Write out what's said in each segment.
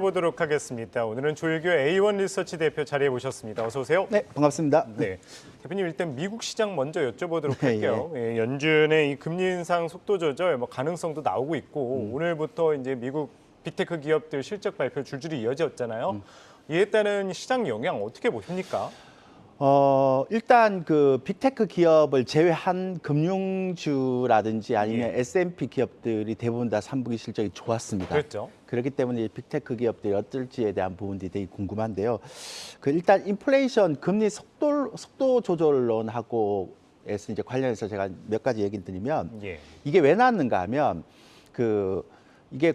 보도록 하겠습니다. 오늘은 조일교 A1 리서치 대표 자리에 모셨습니다. 어서 오세요. 네, 반갑습니다. 네, 대표님 일단 미국 시장 먼저 여쭤보도록 네, 할게요. 예, 연준의 이 금리 인상 속도 조절 가능성도 나오고 있고 오늘부터 이제 미국 빅테크 기업들 실적 발표 줄줄이 이어졌잖아요. 이에 따른 시장 영향 어떻게 보십니까? 일단 그 빅테크 기업을 제외한 금융주라든지 아니면 예. S&P 기업들이 대부분 다 3분기 실적이 좋았습니다. 그렇죠. 그렇기 때문에 이 빅테크 기업들이 어떨지에 대한 부분들이 되게 궁금한데요. 그 일단 인플레이션 금리 속도 조절론하고 에서 이제 관련해서 제가 몇 가지 얘기 드리면 예. 이게 왜 나왔는가 하면 이게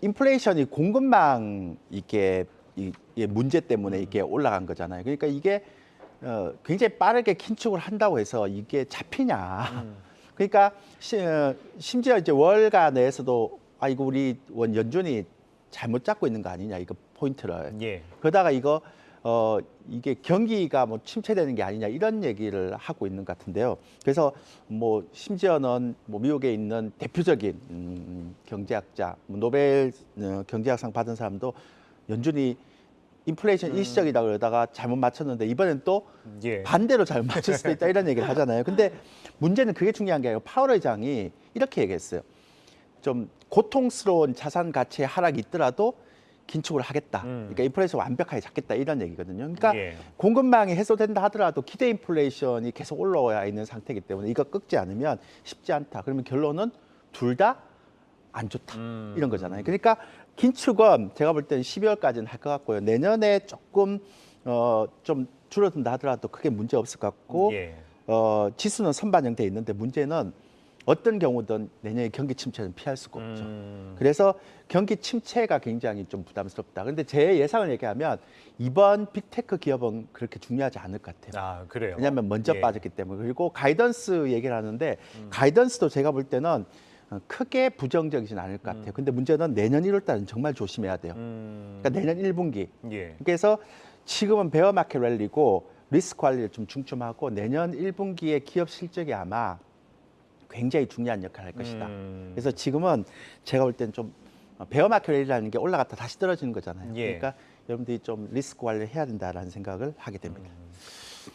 인플레이션이 공급망 이게 문제 때문에 이게 올라간 거잖아요. 그러니까 이게 굉장히 빠르게 긴축을 한다고 해서 이게 잡히냐. 그러니까 심지어 이제 월가 내에서도 이거 우리 연준이 잘못 잡고 있는 거 아니냐, 이거 포인트를. 예. 그러다가 이게 경기가 뭐 침체되는 게 아니냐 이런 얘기를 하고 있는 것 같은데요. 그래서 뭐 심지어는 뭐 미국에 있는 대표적인 경제학자, 노벨 경제학상 받은 사람도 연준이 인플레이션 일시적이다 그러다가 잘못 맞췄는데 이번엔 또 예. 반대로 잘못 맞출 수도 있다 이런 얘기를 하잖아요. 근데 문제는 그게 중요한 게 아니고 파월 의장이 이렇게 얘기했어요. 좀 고통스러운 자산 가치의 하락이 있더라도 긴축을 하겠다. 그러니까 인플레이션 완벽하게 잡겠다 이런 얘기거든요. 그러니까 예. 공급망이 해소된다 하더라도 기대 인플레이션이 계속 올라와 있는 상태이기 때문에 이거 꺾지 않으면 쉽지 않다. 그러면 결론은 둘 다 안 좋다. 이런 거잖아요. 그러니까 긴축은 제가 볼 때는 12월까지는 할 것 같고요. 내년에 조금 좀 줄어든다 하더라도 크게 문제 없을 것 같고 예. 지수는 선반영돼 있는데 문제는 어떤 경우든 내년에 경기 침체는 피할 수가 없죠. 그래서 경기 침체가 굉장히 좀 부담스럽다. 그런데 제 예상을 얘기하면 이번 빅테크 기업은 그렇게 중요하지 않을 것 같아요. 아, 그래요. 왜냐하면 먼저 예. 빠졌기 때문에. 그리고 가이던스 얘기를 하는데 가이던스도 제가 볼 때는 크게 부정적이진 않을 것 같아요. 근데 문제는 내년 1월 달은 정말 조심해야 돼요. 그러니까 내년 1분기. 예. 그래서 지금은 베어 마켓 랠리고 리스크 관리를 좀 중점하고 내년 1분기에 기업 실적이 아마 굉장히 중요한 역할을 할 것이다. 그래서 지금은 제가 볼 때는 좀 베어 마켓 랠리라는 게 올라갔다 다시 떨어지는 거잖아요. 예. 그러니까 여러분들이 좀 리스크 관리를 해야 된다라는 생각을 하게 됩니다.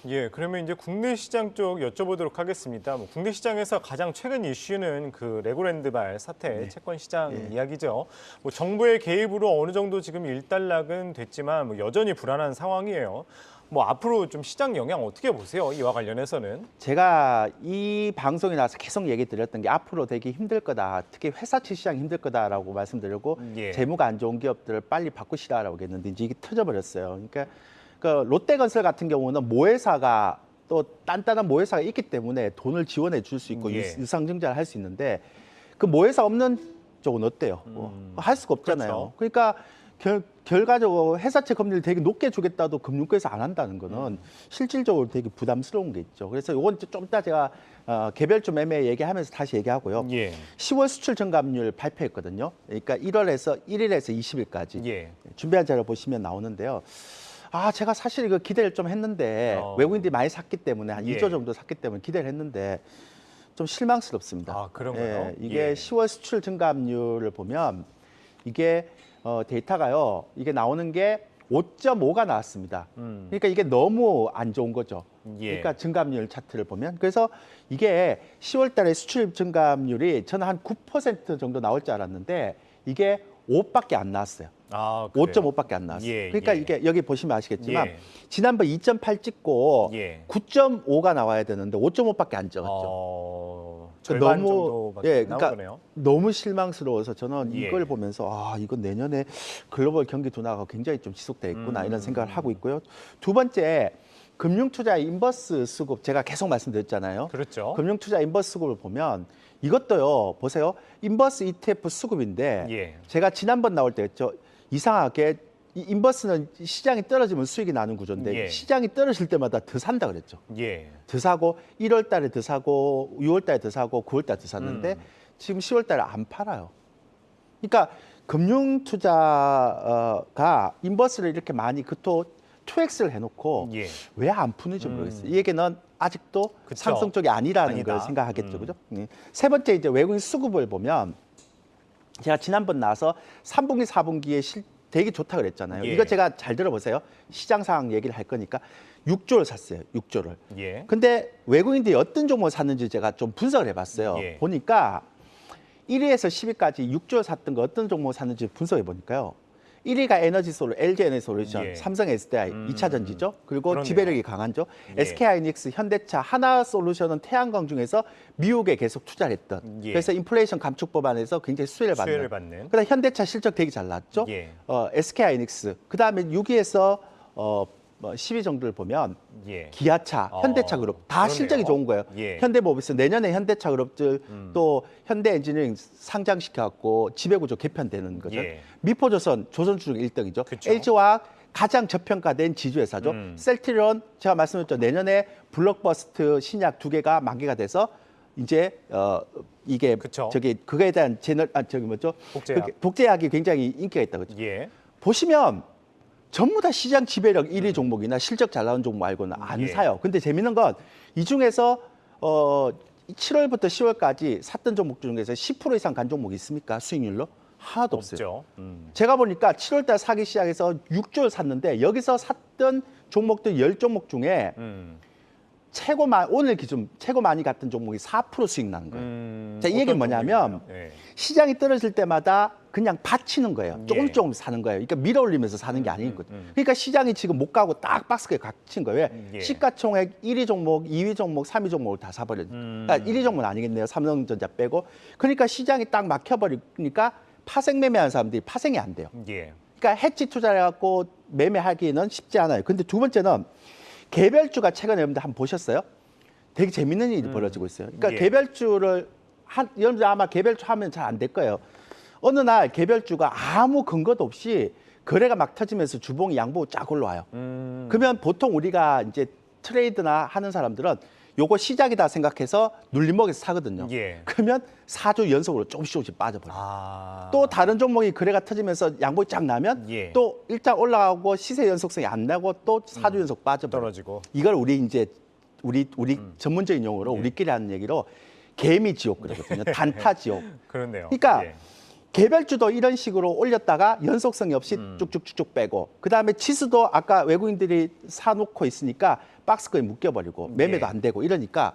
예, 그러면 이제 국내 시장 쪽 여쭤보도록 하겠습니다. 뭐 국내 시장에서 가장 최근 이슈는 그 레고랜드발 사태, 채권 시장 이야기죠. 뭐 정부의 개입으로 어느 정도 지금 일단락은 됐지만 뭐 여전히 불안한 상황이에요. 뭐 앞으로 좀 시장 영향 어떻게 보세요? 이와 관련해서는? 제가 이 방송에 나와서 계속 얘기 드렸던 게 앞으로 되게 힘들 거다. 특히 회사채 시장 힘들 거다라고 말씀드리고 예. 재무가 안 좋은 기업들을 빨리 바꾸시라라고 했는데 이제 이게 터져버렸어요. 그러니까 그 롯데건설 같은 경우는 모회사가 또 단단한 모회사가 있기 때문에 돈을 지원해 줄 수 있고 예. 유상증자를 할 수 있는데 그 모회사 없는 쪽은 어때요? 할 수가 없잖아요. 그렇죠. 그러니까 결과적으로 회사채 금리를 되게 높게 주겠다도 금융권에서 안 한다는 거는 실질적으로 되게 부담스러운 게 있죠. 그래서 이건 좀 이따 제가 개별주 매매 얘기하면서 다시 얘기하고요. 예. 10월 수출 증감률 발표했거든요. 그러니까 1일에서 20일까지 예. 준비한 자료 보시면 나오는데요. 제가 사실 이거 기대를 좀 했는데 외국인들이 많이 샀기 때문에 한 예. 2조 정도 샀기 때문에 기대를 했는데 좀 실망스럽습니다. 아, 그런가요? 예, 이게 예. 10월 수출 증감률을 보면 이게 데이터가요. 이게 나오는 게 5.5가 나왔습니다. 그러니까 이게 너무 안 좋은 거죠. 예. 그러니까 증감률 차트를 보면 그래서 이게 10월 달에 수출 증감률이 저는 한 9% 정도 나올 줄 알았는데 이게 5밖에 안 나왔어요. 아, 그래요? 5.5밖에 안 나왔어요. 예, 그러니까 예. 이게 여기 보시면 아시겠지만 예. 지난번 2.8 찍고 예. 9.5가 나와야 되는데 5.5밖에 안 찍었죠. 절반 너무 정도밖에 안 그러니까 나오네요. 너무 실망스러워서 저는 예. 이걸 보면서 이건 내년에 글로벌 경기 둔화가 굉장히 좀 지속돼 있구나 이런 생각을 하고 있고요. 두 번째 금융투자 인버스 수급 제가 계속 말씀드렸잖아요. 그렇죠. 금융투자 인버스 수급을 보면 이것도요. 보세요. 인버스 ETF 수급인데 예. 제가 지난번 나올 때 했죠. 이상하게 이 인버스는 시장이 떨어지면 수익이 나는 구조인데 예. 시장이 떨어질 때마다 더 산다 그랬죠. 예. 더 사고 1월 달에 더 사고 6월 달에 더 사고 9월 달에 더 샀는데 지금 10월 달에 안 팔아요. 그러니까 금융 투자가 인버스를 이렇게 많이 그토 2X를 해놓고 예. 왜 안 푸는지 모르겠어요. 이 얘기는 아직도 그쵸. 상승 쪽이 아니라는 아니다. 걸 생각하겠죠. 그죠? 세 번째 이제 외국인 수급을 보면 제가 지난번 나와서 3분기, 4분기에 되게 좋다 그랬잖아요. 예. 이거 제가 잘 들어보세요. 시장 상황 얘기를 할 거니까 6조를 샀어요. 6조를. 예. 근데 외국인들이 어떤 종목을 샀는지 제가 좀 분석을 해봤어요. 예. 보니까 1위에서 10위까지 6조를 샀던 거 어떤 종목을 샀는지 분석해 보니까요. 1위가 LG 에너지 솔루션, 예. 삼성 SDI, 2차 전지죠. 그리고 그러네요. 지배력이 강한죠. 예. SK하이닉스, 현대차, 하나솔루션은 태양광 중에서 미국에 계속 투자를 했던. 예. 그래서 인플레이션 감축 법안에서 굉장히 수혜를 수혜를 받는. 받는. 그다음 현대차 실적 되게 잘 나왔죠. 예. SK하이닉스. 그다음에 6위에서 10위 정도를 보면 예. 기아차, 현대차그룹 다 그러네요. 실적이 좋은 거예요. 예. 현대모비스 내년에 현대차그룹들 또 현대엔지니어링 상장시켜갖고 지배구조 개편되는 거죠. 예. 미포조선 조선주중 1등이죠. 그쵸. LG화학 가장 저평가된 지주회사죠. 셀트리온 제가 말씀드렸죠. 내년에 블록버스트 신약 2개가 만개가 돼서 이제 이게 그쵸. 그거에 대한 복제약. 복제약이 굉장히 인기가 있다 그죠. 예. 보시면 전부 다 시장 지배력 1위 종목이나 실적 잘 나오는 종목 말고는 안 예. 사요. 근데 재밌는 건 이 중에서 7월부터 10월까지 샀던 종목 중에서 10% 이상 간 종목이 있습니까? 수익률로? 하나도 없어요. 없죠. 제가 보니까 7월달 사기 시작해서 6조를 샀는데 여기서 샀던 종목들 10종목 중에 오늘 기준 최고 많이 갔던 종목이 4% 수익 나는 거예요. 자, 이 얘기는 어떤 뭐냐면 종목인가요? 예. 시장이 떨어질 때마다 그냥 받치는 거예요. 예. 조금 사는 거예요. 그러니까 밀어 올리면서 사는 게 아니거든요. 그러니까 시장이 지금 못 가고 딱 박스에 갇힌 거예요. 예. 시가총액 1위 종목, 2위 종목, 3위 종목을 다 사버려요. 그러니까 1위 종목은 아니겠네요. 삼성전자 빼고. 그러니까 시장이 딱 막혀버리니까 파생 매매하는 사람들이 파생이 안 돼요. 예. 그러니까 해치 투자를 해갖고 매매하기는 쉽지 않아요. 근데 두 번째는 개별주가 최근에 여러분들 한번 보셨어요? 되게 재밌는 일이 벌어지고 있어요. 그러니까 예. 개별주를 여러분들 아마 개별주 하면 잘 안 될 거예요. 어느 날 개별주가 아무 근거도 없이 거래가 막 터지면서 주봉이 양보고 쫙 올라와요. 그러면 보통 우리가 이제 트레이드나 하는 사람들은 요거 시작이다 생각해서 눌림목에서 사거든요. 예. 그러면 4주 연속으로 조금씩 빠져버려요. 아. 또 다른 종목이 거래가 터지면서 양봉이 쫙 나면 예. 또 일단 올라가고 시세 연속성이 안 나고 또 4주 연속 빠져버려요. 떨어지고. 이걸 우리 전문적인 용어로 예. 우리끼리 하는 얘기로 개미 지옥 그러거든요. 단타 지옥. 그렇네요. 그러니까 예. 개별주도 이런 식으로 올렸다가 연속성이 없이 쭉쭉쭉쭉 빼고 그다음에 지수도 아까 외국인들이 사놓고 있으니까 박스권에 묶여버리고 매매도 예. 안 되고 이러니까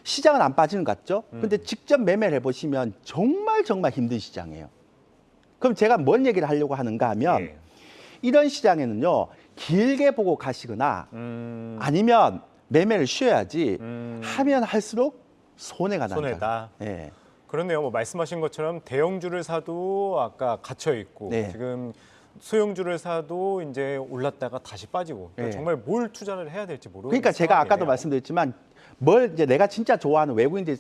시장은 안 빠지는 것 같죠? 근데 직접 매매를 해보시면 정말 힘든 시장이에요. 그럼 제가 뭔 얘기를 하려고 하는가 하면 예. 이런 시장에는요 길게 보고 가시거나 아니면 매매를 쉬어야지 하면 할수록 손해가 난다. 손해다. 예. 그렇네요. 뭐 말씀하신 것처럼 대형주를 사도 아까 갇혀 있고 네. 지금 소형주를 사도 이제 올랐다가 다시 빠지고 그러니까 네. 정말 뭘 투자를 해야 될지 모르는 그러니까 제가 아까도 상황이네요. 말씀드렸지만 뭘 이제 내가 진짜 좋아하는 외국인들이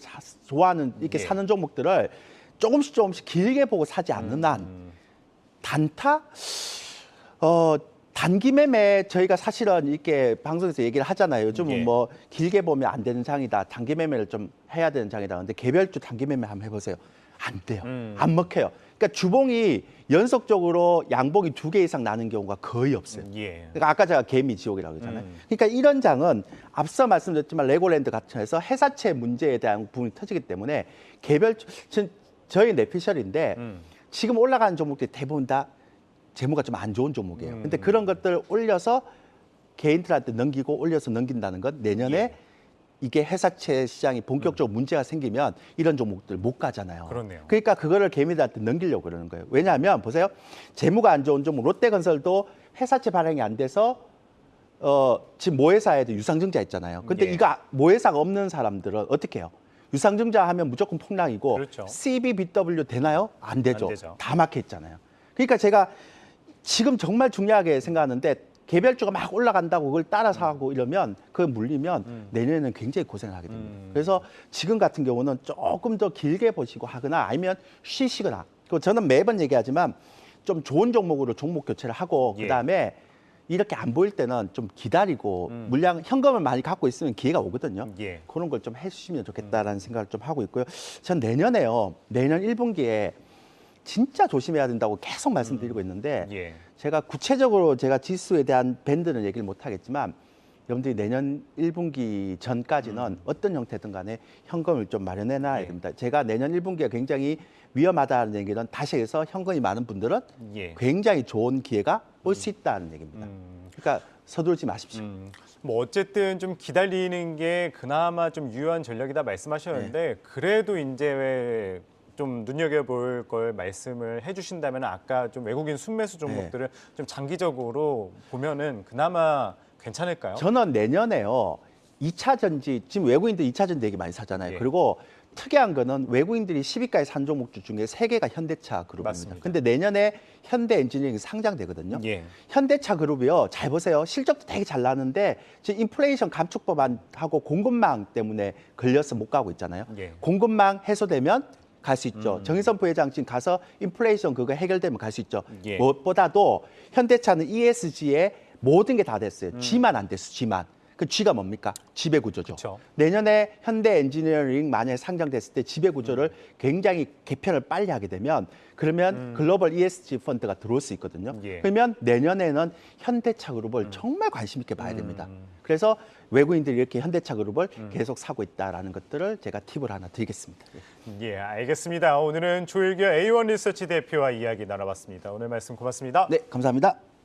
좋아하는 이렇게 예. 사는 종목들을 조금씩 길게 보고 사지 않는 한 단타 단기 매매 저희가 사실은 이렇게 방송에서 얘기를 하잖아요. 요즘은 예. 뭐 길게 보면 안 되는 장이다. 단기 매매를 좀 해야 되는 장이다. 근데 개별주 단기 매매 한번 해보세요. 안 돼요. 안 먹혀요. 그러니까 주봉이 연속적으로 양봉이 2개 이상 나는 경우가 거의 없어요. 예. 그러니까 아까 제가 개미 지옥이라고 했잖아요. 그러니까 이런 장은 앞서 말씀드렸지만 레고랜드 같은 해서 회사채 문제에 대한 부분이 터지기 때문에 저희 내피셜인데 지금 올라가는 종목들이 대부분 다 재무가 좀 안 좋은 종목이에요. 근데 그런 것들 올려서 개인들한테 넘기고 올려서 넘긴다는 건 내년에 예. 이게 회사채 시장이 본격적으로 문제가 생기면 이런 종목들 못 가잖아요. 그렇네요. 그러니까 그거를 개미들한테 넘기려고 그러는 거예요. 왜냐하면 보세요. 재무가 안 좋은 종목 롯데건설도 회사채 발행이 안 돼서 지금 모회사에도 유상증자 있잖아요. 근데 예. 이거 모회사가 없는 사람들은 어떻게 해요? 유상증자 하면 무조건 폭락이고 그렇죠. CBBW 되나요? 안 되죠. 안 되죠. 다 막혀 있잖아요. 그러니까 제가 지금 정말 중요하게 생각하는데 개별주가 막 올라간다고 그걸 따라서 하고 이러면 그걸 물리면 내년에는 굉장히 고생을 하게 됩니다. 그래서 지금 같은 경우는 조금 더 길게 보시고 하거나 아니면 쉬시거나 그리고 저는 매번 얘기하지만 좀 좋은 종목으로 종목 교체를 하고 예. 그다음에 이렇게 안 보일 때는 좀 기다리고 물량 현금을 많이 갖고 있으면 기회가 오거든요. 예. 그런 걸 좀 해주시면 좋겠다라는 생각을 좀 하고 있고요. 전 내년에요. 내년 1분기에 진짜 조심해야 된다고 계속 말씀드리고 있는데 예. 제가 구체적으로 제가 지수에 대한 밴드는 얘기를 못 하겠지만 여러분들이 내년 1분기 전까지는 어떤 형태든 간에 현금을 좀 마련해 놔야 예. 됩니다. 제가 내년 1분기가 굉장히 위험하다는 얘기는 다시 해서 현금이 많은 분들은 예. 굉장히 좋은 기회가 올 수 있다는 얘기입니다. 그러니까 서두르지 마십시오. 뭐 어쨌든 좀 기다리는 게 그나마 좀 유효한 전략이다 말씀하셨는데 그래도 이제 왜 좀 눈여겨볼 걸 말씀을 해주신다면 아까 좀 외국인 순매수 종목들을 좀 장기적으로 보면은 그나마 괜찮을까요? 저는 내년에요. 2차 전지 지금 외국인들 2차 전지 되게 많이 사잖아요. 예. 그리고 특이한 거는 외국인들이 10위가에 산 종목주 중에 3개가 현대차 그룹입니다. 맞습니다. 근데 내년에 현대 엔지니어링이 상장되거든요. 예. 현대차 그룹이요. 잘 보세요. 실적도 되게 잘 나는데 지금 인플레이션 감축법안하고 공급망 때문에 걸려서 못 가고 있잖아요. 예. 공급망 해소되면 갈 수 있죠. 정의선 부회장 지금 가서 인플레이션 그거 해결되면 갈 수 있죠. 예. 무엇보다도 현대차는 ESG에 모든 게 다 됐어요. G만 안 됐어. G만. 그 G가 뭡니까? 지배 구조죠. 그쵸. 내년에 현대 엔지니어링 만약에 상장됐을 때 지배 구조를 굉장히 개편을 빨리 하게 되면 그러면 글로벌 ESG 펀드가 들어올 수 있거든요. 예. 그러면 내년에는 현대차 그룹을 정말 관심 있게 봐야 됩니다. 그래서 외국인들이 이렇게 현대차 그룹을 계속 사고 있다라는 것들을 제가 팁을 하나 드리겠습니다. 예, 알겠습니다. 오늘은 조일교 A1 리서치 대표와 이야기 나눠봤습니다. 오늘 말씀 고맙습니다. 네, 감사합니다.